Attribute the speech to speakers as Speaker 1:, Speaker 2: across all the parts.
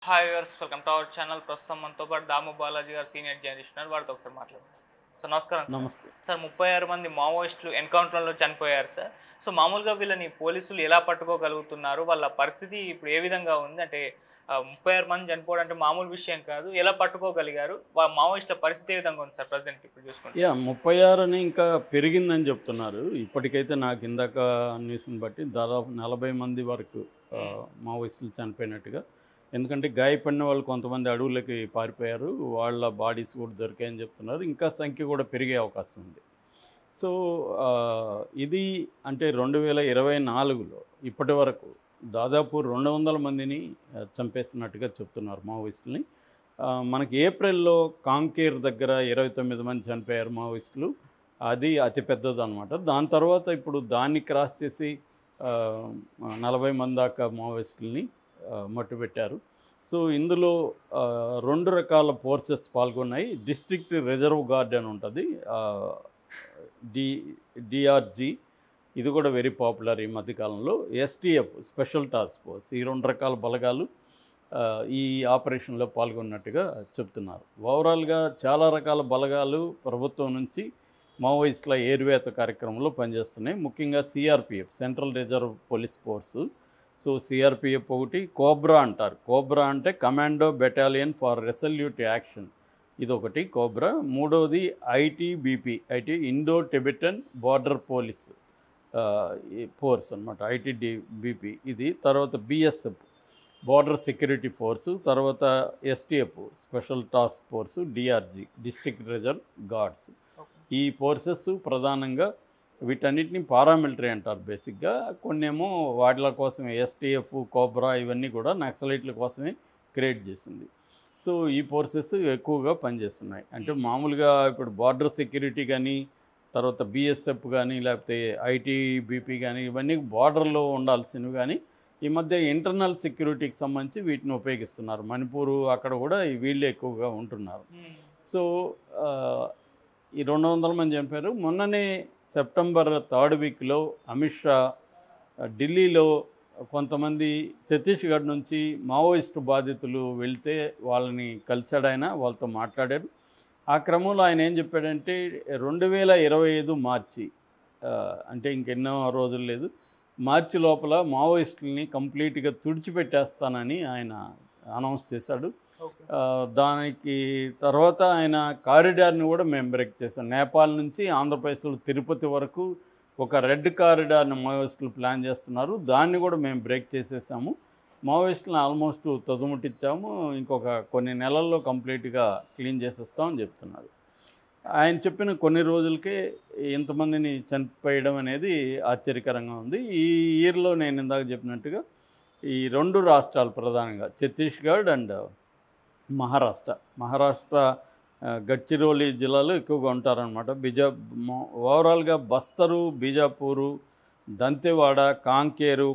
Speaker 1: Hi viewers, welcome to our channel. ప్రస్తుతం మనతో పాటు దాము బాలాజీ గారు సీనియర్ జర్నలిస్ట్ ఉన్నారు. వారితో ఒకసారి మాట్లాడదాం. సార్ నమస్కారం. సార్
Speaker 2: నమస్తే.
Speaker 1: సార్ 36 మంది మావోయిస్టులు ఎన్కౌంటర్లో చనిపోయారు సార్. సో మామూలుగా వీళ్ళని పోలీసులు ఎలా పట్టుకోగలుగుతున్నారు? వాళ్ళ పరిస్థితి ఇప్పుడు ఏ విధంగా ఉంది? అంటే 36 మంది చనిపోవడం అంటే మామూలు విషయం కాదు. ఎలా పట్టుకోగలిగారు? మావోయిస్టుల పరిస్థితి ఏ విధంగా ఉంది సార్ ప్రజెంట్ ఇప్పుడు చూసుకుంటే?
Speaker 2: 36 అని ఇంకా పెరిగిందని చెప్తున్నారు. ఇప్పటికైతే నాకు ఇందాక న్యూస్‌ని బట్టి దాదాపు 40 మంది వరకు మావోయిస్టులు చనిపోయినట్టుగా. ఎందుకంటే గాయపడిన వాళ్ళు కొంతమంది అడవులకి పారిపోయారు. వాళ్ళ బాడీస్ కూడా దొరికాయని చెప్తున్నారు. ఇంకా సంఖ్య కూడా పెరిగే అవకాశం ఉంది. సో, ఇది అంటే 2024లో ఇప్పటి వరకు దాదాపు 200 మందిని చంపేసినట్టుగా చెప్తున్నారు మావోయిస్టులని. మనకి ఏప్రిల్‌లో కాంకేర్ దగ్గర 29 మంది చనిపోయారు మావోయిస్టులు. అది అతి పెద్దదనమాట. దాని తర్వాత ఇప్పుడు దాన్ని క్రాస్ చేసి 40 మంది దాకా మావోయిస్టులని మట్టుపెట్టారు. సో, ఇందులో 2 రకాల ఫోర్సెస్ పాల్గొన్నాయి. డిస్ట్రిక్ట్ రిజర్వ్ గార్డ్ అని ఉంటుంది. డి డిఆర్జీ ఇది కూడా వెరీ పాపులర్ ఈ మధ్యకాలంలో. ఎస్టీఎఫ్ స్పెషల్ టాస్క్ ఫోర్స్, ఈ 2 రకాల బలగాలు ఈ ఆపరేషన్లో పాల్గొన్నట్టుగా చెప్తున్నారు. ఓవరాల్గా చాలా రకాల బలగాలు ప్రభుత్వం నుంచి మావోయిస్టుల ఏరువేత కార్యక్రమంలో పనిచేస్తున్నాయి. ముఖ్యంగా CRPF central reserve police force. So CRPF ఒకటి, కోబ్రా అంటారు. కోబ్రా అంటే commando battalion for resolute action, ఇదొకటి కోబ్రా. మూడవది ITBP, Indo Tibetan border police force అనమాట, ఐటీబీపీ ఇది. తర్వాత బిఎస్ఎఫ్ బార్డర్ సెక్యూరిటీ ఫోర్సు. తర్వాత STF special task force, DRG district reserve guards. ఈ ఫోర్సెస్ ప్రధానంగా వీటన్నిటిని పారామిలిటరీ అంటారు బేసిక్గా. కొన్నేమో వాటిల కోసమే ఎస్టీఎఫ్, కోబ్రా ఇవన్నీ కూడా నక్సలైట్ల కోసమే క్రియేట్ చేసింది. సో ఈ ఫోర్సెస్ ఎక్కువగా పనిచేస్తున్నాయి. అంటే మామూలుగా ఇప్పుడు బార్డర్ సెక్యూరిటీ కానీ, తర్వాత బిఎస్ఎఫ్ కానీ, లేకపోతే ఐటీబీపీ కానీ, ఇవన్నీ బార్డర్లో ఉండాల్సినవి. కానీ ఈ మధ్య ఇంటర్నల్ సెక్యూరిటీకి సంబంధించి వీటిని ఉపయోగిస్తున్నారు. మణిపూరు అక్కడ కూడా వీళ్ళే ఎక్కువగా ఉంటున్నారు. సో ఈ 200 మంది చంపారు. మొన్ననే సెప్టెంబర్ 3rd వీక్లో అమిత్ షా ఢిల్లీలో కొంతమంది ఛత్తీస్గఢ్ నుంచి మావోయిస్టు బాధితులు వెళ్తే వాళ్ళని కలిశాడు ఆయన, వాళ్ళతో మాట్లాడారు. ఆ క్రమంలో ఆయన ఏం చెప్పాడంటే 2025 మార్చి, అంటే ఇంకెన్నో రోజులు లేదు, మార్చి లోపల మావోయిస్టులని కంప్లీట్గా తుడిచిపెట్టేస్తానని ఆయన అనౌన్స్ చేశాడు. దానికి తర్వాత ఆయన కారిడార్ని కూడా మేము బ్రేక్ చేశాం. నేపాల్ నుంచి ఆంధ్రప్రదేశ్లో తిరుపతి వరకు ఒక రెడ్ కారిడార్ని మావోయిస్టులు ప్లాన్ చేస్తున్నారు. దాన్ని కూడా మేము బ్రేక్ చేసేసాము. మావోయిస్టులను ఆల్మోస్ట్ తొదముట్టించాము. ఇంకొక కొన్ని నెలల్లో కంప్లీట్గా క్లీన్ చేసేస్తామని చెప్తున్నారు. ఆయన చెప్పిన కొన్ని రోజులకే ఇంతమందిని చనిపోయడం అనేది ఆశ్చర్యకరంగా ఉంది. ఈ ఇయర్లో నేను ఇందాక చెప్పినట్టుగా ఈ 2 రాష్ట్రాలు ప్రధానంగా ఛత్తీస్గఢ్ అండ్ మహారాష్ట్ర గడ్చిరోలి జిల్లాలో ఎక్కువగా ఉంటారనమాట. ఓవరాల్గా బస్తరు, బీజాపూరు, దంతెవాడ, కాంకేరు,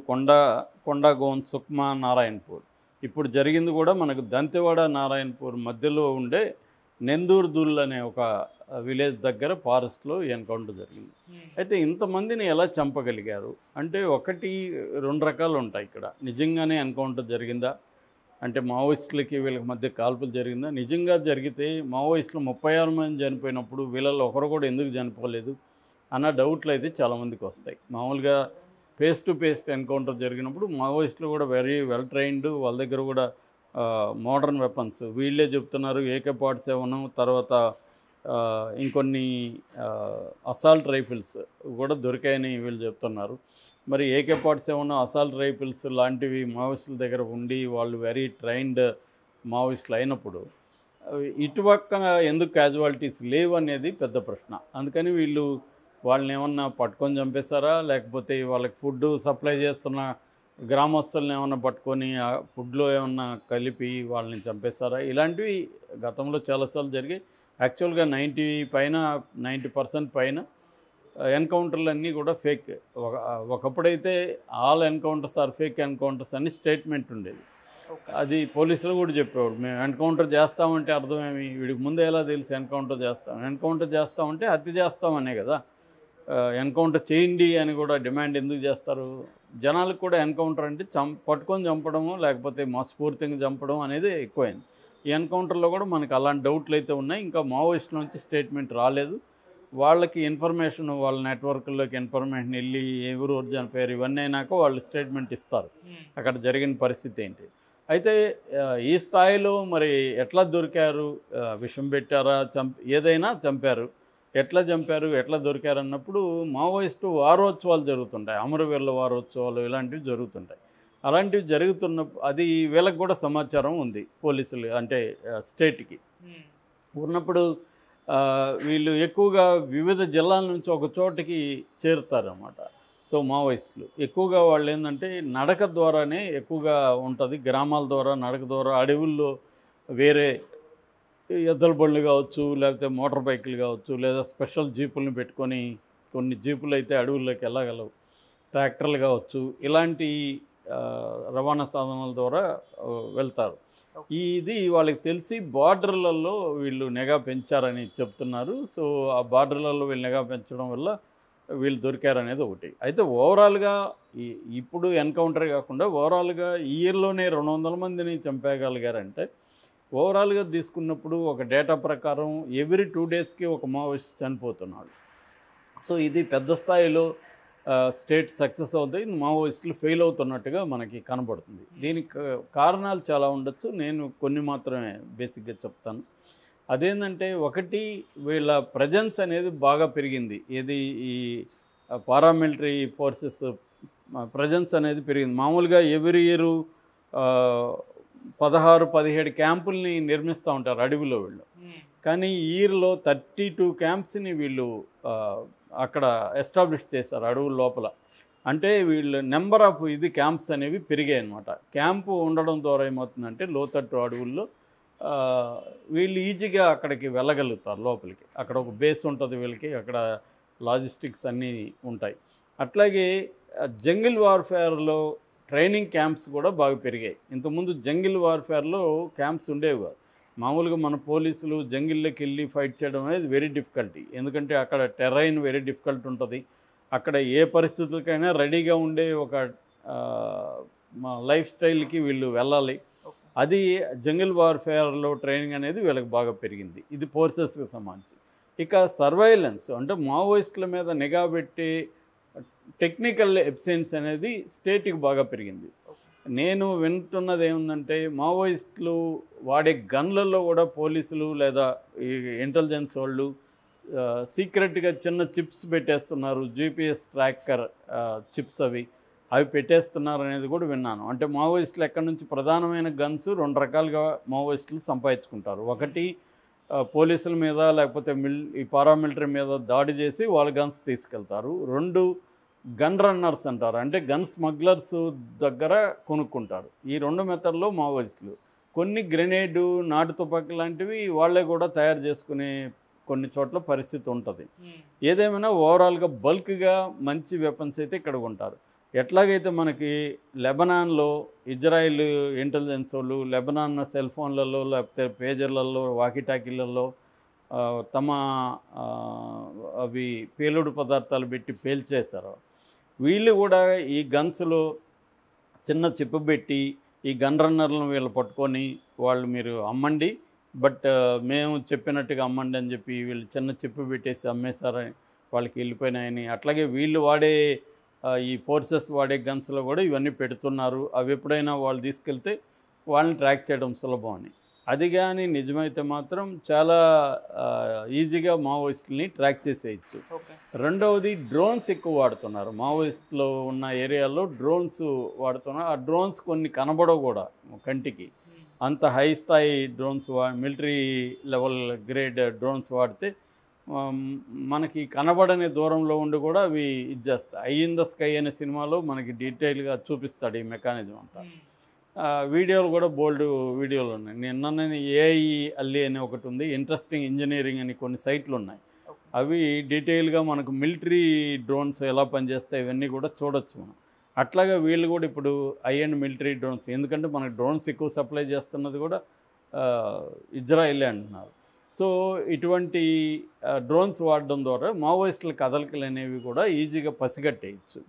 Speaker 2: కొండగోన్, సుక్మా, నారాయణపూర్. ఇప్పుడు జరిగింది కూడా మనకు దంతెవాడ, నారాయణపూర్ మధ్యలో ఉండే నెందూర్దుల్ అనే ఒక విలేజ్ దగ్గర ఫారెస్ట్లో ఎన్కౌంటర్ జరిగింది. అయితే ఇంతమందిని ఎలా చంపగలిగారు అంటే 2 రకాలు ఉంటాయి ఇక్కడ. నిజంగానే ఎన్కౌంటర్ జరిగిందా, అంటే మావోయిస్టులకి వీళ్ళకి మధ్య కాల్పులు జరిగిందా? నిజంగా జరిగితే మావోయిస్టులు 36 మంది చనిపోయినప్పుడు వీళ్ళలో ఒకరు కూడా ఎందుకు చనిపోలేదు అన్న డౌట్లు అయితే చాలామందికి వస్తాయి. మామూలుగా ఫేస్ టు ఫేస్ ఎన్కౌంటర్ జరిగినప్పుడు మావోయిస్టులు కూడా వెరీ వెల్ ట్రైన్డ్, వాళ్ళ దగ్గర కూడా మోడర్న్ వెపన్స్ వీళ్ళే చెప్తున్నారు. AK-47, తర్వాత ఇంకొన్ని అసాల్ట్ రైఫిల్స్ కూడా దొరికాయని వీళ్ళు చెప్తున్నారు. మరి AK-47 అసాల్ట్ రైఫిల్స్ లాంటివి మావోయిస్టుల దగ్గర ఉండి వాళ్ళు వెరీ ట్రైన్డ్ మావోయిస్టులు అయినప్పుడు ఇటుపక్క ఎందుకు క్యాజువాలిటీస్ లేవు అనేది పెద్ద ప్రశ్న. అందుకని వాళ్ళని ఏమన్నా పట్టుకొని చంపేస్తారా, లేకపోతే వాళ్ళకి ఫుడ్ సప్లై చేస్తున్న గ్రామస్తులను ఏమన్నా పట్టుకొని ఆ ఫుడ్లో ఏమన్నా కలిపి వాళ్ళని చంపేస్తారా? ఇలాంటివి గతంలో చాలాసార్లు జరిగాయి. యాక్చువల్గా 90% పైన ఎన్కౌంటర్లు అన్నీ కూడా ఫేక్. ఒకప్పుడైతే all encounters are fake encounters అని స్టేట్మెంట్ ఉండేది. అది పోలీసులు కూడా చెప్పేవాడు, మేము ఎన్కౌంటర్ చేస్తామంటే అర్థమేమి, వీడికి ముందే ఎలా తెలుసు ఎన్కౌంటర్ చేస్తామంటే హత్య చేస్తామనే కదా. ఎన్కౌంటర్ చేయండి అని కూడా డిమాండ్ ఎందుకు చేస్తారు? జనాలకు కూడా ఎన్కౌంటర్ అంటే పట్టుకొని చంపడము లేకపోతే మనస్ఫూర్తిగా చంపడం అనేది ఎక్కువైంది. ఈ ఎన్కౌంటర్లో కూడా మనకు అలాంటి డౌట్లు అయితే ఉన్నాయి. ఇంకా మావోయిస్టుల నుంచి స్టేట్మెంట్ రాలేదు. వాళ్ళకి ఇన్ఫర్మేషన్ వాళ్ళ నెట్వర్క్లోకి ఇన్ఫర్మేషన్ వెళ్ళి ఎవరు చనిపోయారు ఇవన్నీ అయినాక వాళ్ళు స్టేట్మెంట్ ఇస్తారు అక్కడ జరిగిన పరిస్థితి ఏంటి. అయితే ఈ స్థాయిలో మరి ఎట్లా దొరికారు? విషం పెట్టారా? ఏదైనా చంపారు. ఎట్లా చంపారు? ఎట్లా దొరికారు అన్నప్పుడు మావోయిస్టు వారోత్సవాలు జరుగుతుంటాయి. అమరవీరుల వారోత్సవాలు ఇలాంటివి జరుగుతుంటాయి. అలాంటివి జరుగుతున్నప్పుడు అది వీళ్ళకి కూడా సమాచారం ఉంది పోలీసులు అంటే స్టేట్కి ఉన్నప్పుడు వీళ్ళు ఎక్కువగా వివిధ జిల్లాల నుంచి ఒక చోటికి చేరుతారన్నమాట. సో మావోయిస్టులు ఎక్కువగా వాళ్ళు ఏంటంటే నడక ద్వారానే ఎక్కువగా ఉంటుంది. గ్రామాల ద్వారా నడక ద్వారా అడవుల్లో వేరే ఎద్దుల బండ్లు కావచ్చు లేకపోతే మోటార్ బైకులు కావచ్చు లేదా స్పెషల్ జీపులను పెట్టుకొని కొన్ని జీపులు అయితే అడవుల్లోకి వెళ్ళగలవు, ట్రాక్టర్లు కావచ్చు, ఇలాంటి రవాణా సాధనాల ద్వారా వెళ్తారు. ఇది వాళ్ళకి తెలిసి బార్డర్లలో వీళ్ళు నిఘా పెంచారని చెప్తున్నారు. సో ఆ బార్డర్లలో వీళ్ళు నిఘా పెంచడం వల్ల వీళ్ళు దొరికారనేది ఒకటి. అయితే ఓవరాల్గా ఇప్పుడు ఎన్కౌంటర్ కాకుండా ఓవరాల్గా ఈ ఇయర్లోనే 200 మందిని చంపేయగలిగారంటే ఓవరాల్గా తీసుకున్నప్పుడు ఒక డేటా ప్రకారం ఎవ్రీ 2 డేస్కి ఒక మావోయిస్ట్ చనిపోతున్నాడు. సో ఇది పెద్ద స్థాయిలో స్టేట్ సక్సెస్ అవుతాయి, మావోయిస్టులు ఫెయిల్ అవుతున్నట్టుగా మనకి కనబడుతుంది. దీనికి కారణాలు చాలా ఉండొచ్చు. నేను కొన్ని మాత్రమే బేసిక్గా చెప్తాను. అదేంటంటే ఒకటి వీళ్ళ ప్రజెన్స్ అనేది బాగా పెరిగింది. ఏది ఈ పారామిలిటరీ ఫోర్సెస్ ప్రజెన్స్ అనేది పెరిగింది. మామూలుగా ఎవ్రీ ఇయర్ 16-17 క్యాంపుల్ని నిర్మిస్తూ ఉంటారు అడవిలో వీళ్ళు. కానీ ఈ ఇయర్లో 32 క్యాంప్స్ని వీళ్ళు అక్కడ ఎస్టాబ్లిష్ చేశారు అడవుల లోపల. అంటే వీళ్ళు నెంబర్ ఆఫ్ క్యాంప్స్ అనేవి పెరిగాయి అన్నమాట. క్యాంపు ఉండడం ద్వారా ఏమవుతుందంటే లోతట్టు అడవుల్లో వీళ్ళు ఈజీగా అక్కడికి వెళ్ళగలుగుతారు లోపలికి. అక్కడ ఒక బేస్ ఉంటుంది వీళ్ళకి, అక్కడ లాజిస్టిక్స్ అన్నీ ఉంటాయి. అట్లాగే జంగిల్ వార్ఫేర్లో ట్రైనింగ్ క్యాంప్స్ కూడా బాగా పెరిగాయి. ఇంతకుముందు జంగిల్ వార్ఫేర్లో క్యాంప్స్ ఉండేవి కాదు. మామూలుగా మన పోలీసులు జంగిల్లోకి వెళ్ళి ఫైట్ చేయడం అనేది వెరీ డిఫికల్టీ. ఎందుకంటే అక్కడ టెర్రైన్ వెరీ డిఫికల్ట్ ఉంటుంది. అక్కడ ఏ పరిస్థితులకైనా రెడీగా ఉండే ఒక మా లైఫ్ స్టైల్కి వీళ్ళు వెళ్ళాలి. అది జంగిల్ వార్ఫేర్లో ట్రైనింగ్ అనేది వీళ్ళకి బాగా పెరిగింది. ఇది ఫోర్సెస్కి సంబంధించి. ఇక సర్వైలెన్స్ అంటే మావోయిస్టుల మీద నిఘా పెట్టే టెక్నికల్ ఎఫిషియన్సీ అనేది స్టేట్కి బాగా పెరిగింది. నేను వింటున్నది ఏముందంటే మావోయిస్టులు వాడే గన్లలో కూడా పోలీసులు లేదా ఈ ఇంటెలిజెన్స్ వాళ్ళు సీక్రెట్గా చిన్న చిప్స్ పెట్టేస్తున్నారు. జీపీఎస్ ట్రాకర్ చిప్స్ అవి పెట్టేస్తున్నారు అనేది కూడా విన్నాను. అంటే మావోయిస్టులు ఎక్కడి నుంచి ప్రధానమైన గన్స్ 2 రకాలుగా మావోయిస్టులు సంపాదించుకుంటారు. ఒకటి పోలీసుల మీద లేకపోతే ఈ పారామిలిటరీ మీద దాడి చేసి వాళ్ళ గన్స్ తీసుకెళ్తారు. 2 గన్ రన్నర్స్ అంటారు, అంటే గన్ స్మగ్లర్స్ దగ్గర కొనుక్కుంటారు. ఈ 2 మెథడ్లో మావోయిస్టులు కొన్ని గ్రెనేడు నాటు తుపాకీ లాంటివి వాళ్ళే కూడా తయారు చేసుకునే కొన్ని చోట్ల పరిస్థితి ఉంటుంది. ఏదేమైనా ఓవరాల్గా బల్క్గా మంచి వెపన్స్ అయితే ఇక్కడ ఉంటారు. ఎట్లాగైతే మనకి లెబనాన్లో ఇజ్రాయిల్ ఇంటెలిజెన్స్ వాళ్ళు లెబనాన్ సెల్ ఫోన్లలో లేకపోతే పేజర్లలో వాకీటాకీలలో తమ అవి పేలుడు పదార్థాలు పెట్టి పేల్చేశారు. వీళ్ళు కూడా ఈ గన్స్లో చిన్న చిప్పు పెట్టి ఈ గన్ రన్నర్లను వీళ్ళు పట్టుకొని వాళ్ళు మీరు అమ్మండి, బట్ మేము చెప్పినట్టుగా అమ్మండి అని చెప్పి వీళ్ళు చిన్న చిప్పు పెట్టేసి అమ్మేశారని వాళ్ళకి వెళ్ళిపోయినాయని. అట్లాగే వీళ్ళు వాడే ఈ ఫోర్సెస్ వాడే గన్స్లో కూడా ఇవన్నీ పెడుతున్నారు. అవి ఎప్పుడైనా వాళ్ళు తీసుకెళ్తే వాళ్ళని ట్రాక్ చేయడం సులభం అని. అది కానీ నిజమైతే మాత్రం చాలా ఈజీగా మావోయిస్టులని ట్రాక్ చేసేయచ్చు. రెండవది డ్రోన్స్ ఎక్కువ వాడుతున్నారు. మావోయిస్టులో ఉన్న ఏరియాలో డ్రోన్స్ వాడుతున్నారు. ఆ డ్రోన్స్ కొన్ని కనబడవు కూడా కంటికి. అంత హై స్థాయి drones military level grade drones వాడితే మనకి కనబడని దూరంలో ఉండి కూడా అవి ఇది చేస్తాయి. ఐ ఇన్ ద స్కై అనే సినిమాలో మనకి డీటెయిల్గా చూపిస్తాడు ఈ మెకానిజం అంతా. వీడియోలు కూడా బోల్డ్ వీడియోలు ఉన్నాయి. నేను ఏఐ అల్లి అని ఒకటి ఉంది, ఇంట్రెస్టింగ్ ఇంజనీరింగ్ అని కొన్ని సైట్లు ఉన్నాయి. అవి డీటెయిల్గా మనకు మిలిటరీ డ్రోన్స్ ఎలా పనిచేస్తాయి ఇవన్నీ కూడా చూడొచ్చు మనం. అట్లాగే వీళ్ళు కూడా ఇప్పుడు అండ్ మిలిటరీ డ్రోన్స్, ఎందుకంటే మనకు డ్రోన్స్ ఎక్కువ సప్లై చేస్తున్నది కూడా ఇజ్రాయిలే అంటున్నారు. సో ఇటువంటి డ్రోన్స్ వాడడం ద్వారా మావోయిస్టుల కదలికలు అనేవి కూడా ఈజీగా పసిగట్టేయచ్చు.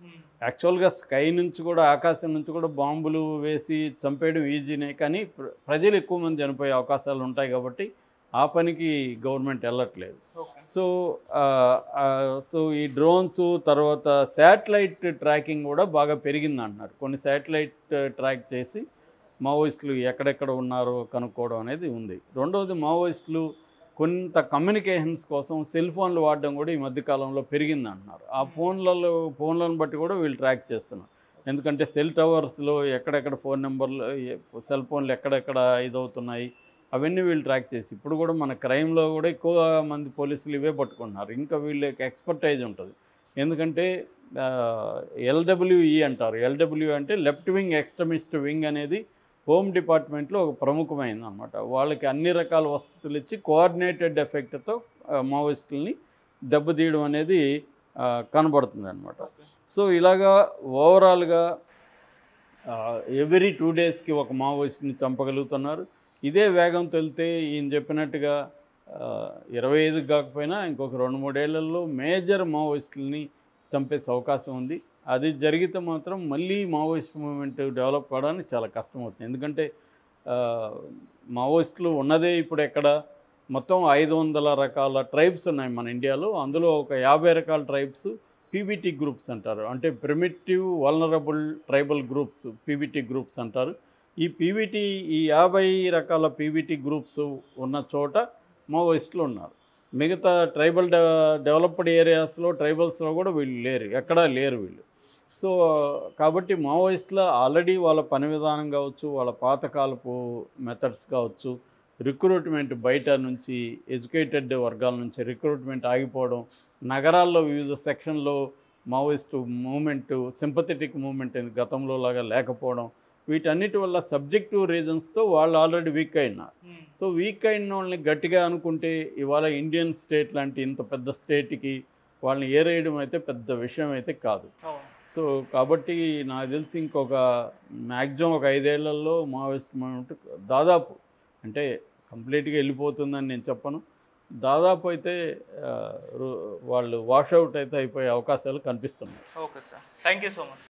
Speaker 2: యాక్చువల్గా స్కై నుంచి కూడా, ఆకాశం నుంచి కూడా బాంబులు వేసి చంపేయడం ఈజీనే, కానీ ప్రజలు ఎక్కువ మంది చనిపోయే అవకాశాలు ఉంటాయి కాబట్టి ఆ పనికి గవర్నమెంట్ వెళ్ళట్లేదు. సో సో ఈ డ్రోన్స్ తర్వాత శాటిలైట్ ట్రాకింగ్ కూడా బాగా పెరిగింది అంటున్నారు. కొన్ని శాటిలైట్ ట్రాక్ చేసి మావోయిస్టులు ఎక్కడెక్కడ ఉన్నారో కనుక్కోవడం అనేది ఉంది. రెండవది, మావోయిస్టులు కొంత కమ్యూనికేషన్స్ కోసం సెల్ ఫోన్లు వాడడం కూడా ఈ మధ్యకాలంలో పెరిగింది అంటున్నారు. ఆ ఫోన్లను బట్టి కూడా వీళ్ళు ట్రాక్ చేస్తున్నారు. ఎందుకంటే సెల్ టవర్స్లో ఎక్కడెక్కడ ఫోన్ నెంబర్లు, సెల్ ఫోన్లు ఎక్కడెక్కడ ఇదవుతున్నాయి అవన్నీ వీళ్ళు ట్రాక్ చేసి, ఇప్పుడు కూడా మన క్రైమ్లో కూడా ఎక్కువ మంది పోలీసులు ఇవే పట్టుకుంటున్నారు. ఇంకా వీళ్ళకి ఎక్స్పర్టైజ్ ఉంటుంది. ఎందుకంటే LWE అంటారు. LWE అంటే లెఫ్ట్ వింగ్ ఎక్స్ట్రీమిస్ట్ వింగ్ అనేది హోమ్ డిపార్ట్మెంట్లో ఒక ప్రముఖమైనది అనమాట. వాళ్ళకి అన్ని రకాల వసతులు ఇచ్చి కోఆర్డినేటెడ్ ఎఫెక్ట్తో మావోయిస్టులని దెబ్బతీయడం అనేది కనబడుతుంది అనమాట. సో ఇలాగా ఓవరాల్గా ఎవ్రీ 2 డేస్కి ఒక మావోయిస్ట్ని చంపగలుగుతున్నారు. ఇదే వేగంతో వెళ్తే ఈయన చెప్పినట్టుగా 25 కాకపోయినా ఇంకొక 2-3 ఏళ్లలో మేజర్ మావోయిస్టులని చంపేసే అవకాశం ఉంది. అది జరిగితే మాత్రం మళ్ళీ మావోయిస్ట్ మూవ్మెంట్ డెవలప్ కావడానికి చాలా కష్టమవుతుంది. ఎందుకంటే మావోయిస్టులు ఉన్నదే ఇప్పుడు ఎక్కడ, మొత్తం 500 రకాల ట్రైబ్స్ ఉన్నాయి మన ఇండియాలో. అందులో ఒక 50 రకాల ట్రైబ్స్ PBT గ్రూప్స్ అంటారు. అంటే primitive vulnerable tribal groups, PBT groups అంటారు. ఈ 50 రకాల PBT గ్రూప్స్ ఉన్న చోట మావోయిస్టులు ఉన్నారు. మిగతా ట్రైబల్ డెవలప్డ్ ఏరియాస్లో, ట్రైబల్స్లో కూడా వీళ్ళు లేరు, ఎక్కడా లేరు వీళ్ళు. సో కాబట్టి మావోయిస్టులు ఆల్రెడీ వాళ్ళ పని విధానం కావచ్చు, వాళ్ళ పాతకాలపు మెథడ్స్ కావచ్చు, రిక్రూట్మెంట్ బయట నుంచి, ఎడ్యుకేటెడ్ వర్గాల నుంచి రిక్రూట్మెంట్ ఆగిపోవడం, నగరాల్లో వివిధ సెక్షన్లో మావోయిస్టు మూమెంట్, సింపథెటిక్ మూమెంట్ గతంలో లాగా లేకపోవడం, వీటన్నిటి వల్ల సబ్జెక్టివ్ రీజన్స్తో వాళ్ళు ఆల్రెడీ వీక్ అయినారు. సో వీక్ అయిన వాళ్ళని గట్టిగా అనుకుంటే ఇవాళ ఇండియన్ స్టేట్ లాంటి ఇంత పెద్ద స్టేట్కి వాళ్ళని ఏరేయడం అయితే పెద్ద విషయం అయితే కాదు. సో కాబట్టి నాకు తెలిసి ఇంకొక మ్యాక్సిమం ఒక 5 ఏళ్లలో మావోయిస్ట్ మూమెంట్ దాదాపు, అంటే కంప్లీట్గా వెళ్ళిపోతుందని నేను చెప్పను, దాదాపు అయితే వాళ్ళు వాషౌట్ అయితే అయిపోయే అవకాశాలు కనిపిస్తున్నాయి.
Speaker 1: Okay sir, thank you so much.